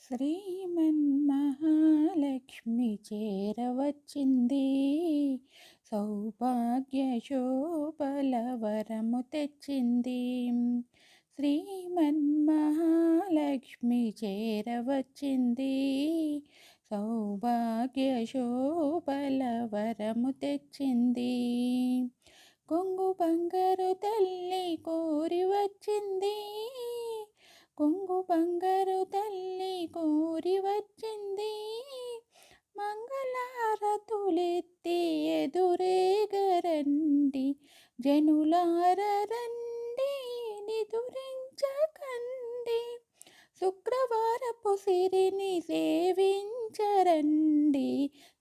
శ్రీమన్మహాలక్ష్మి చేరవచ్చింది, సౌభాగ్య శోభల వరము తెచ్చింది. శ్రీమన్మహాలక్ష్మి చేరవచ్చింది, సౌభాగ్య శోభల వరము తెచ్చింది. కొంగు బంగారు తల్లి కోరి వచ్చింది, కొంగు బంగారు తల్లి కోరి వచ్చింది. మంగళహారతులెత్తి ఎదురేగరండి, జనులార రండి నిదురించకండి. శుక్రవారపు సిరిని సేవించరండి,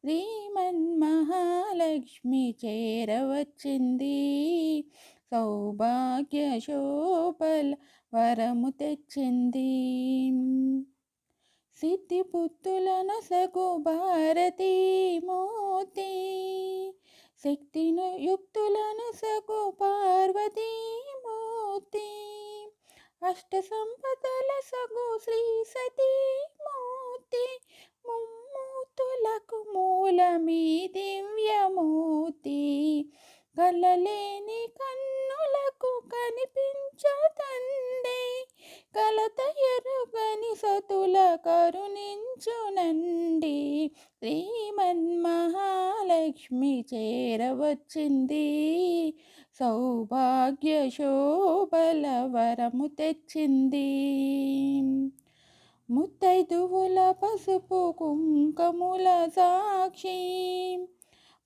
శ్రీమన్మహాలక్ష్మి చేరవచ్చింది, సౌభాగ్య శోభల వరము తెచ్చింది. సిద్ధి బుద్ధులను సగు భారతీ మోతి, శక్తిను యుక్తులను సగు పార్వతీ మోతి, అష్ట సంపదల సగు శ్రీ సతీ మోతి, ముమ్మూతులకు మూలమీ దివ్యమూర్తి. కలలేని కన్నులకు కనిపించదండి, కలత ఎరుగని సతుల కరుణించునండి. శ్రీమన్మహాలక్ష్మి చేరవచ్చింది, సౌభాగ్య శోభల వరము తెచ్చింది. ముత్తైదువుల పసుపు కుంకముల సాక్షి,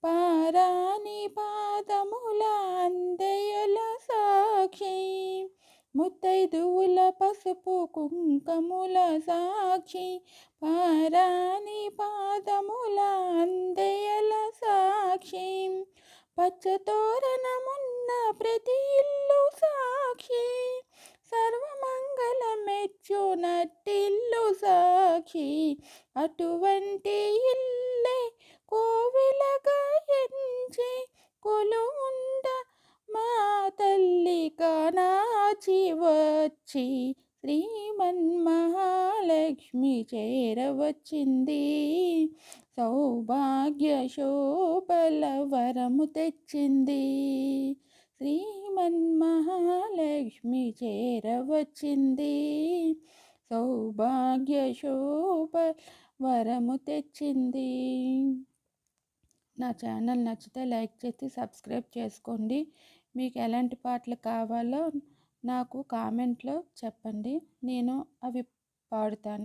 పారాని పాదముల అందెయల సాక్షి. ముత్తైదువుల పసుపు కుంకముల సాక్షి, పారాని పాదముల అందెయల సాక్షి. పచ్చతోరణమున్న ప్రతి ఇల్లు సాక్షి, సర్వమంగళమెచ్చు నట్టిల్లు సాక్షి. అటువంటి ఇల్లే కోవెలగా ఎంచి కొలువుండ మా తల్లి కానాచి వచ్చి, శ్రీమన్మహాలక్ష్మి చేరవచ్చింది, సౌభాగ్య శోభల వరము తెచ్చింది. శ్రీమన్మహాలక్ష్మి చేరవచ్చింది, సౌభాగ్య శోభ వరము తెచ్చింది. నా ఛానల్ నచ్చితే లైక్ చేసి సబ్స్క్రైబ్ చేసుకోండి. మీకు ఎలాంటి పాటలు కావాలో నాకు కామెంట్లో చెప్పండి, నేను అవి పాడుతాను.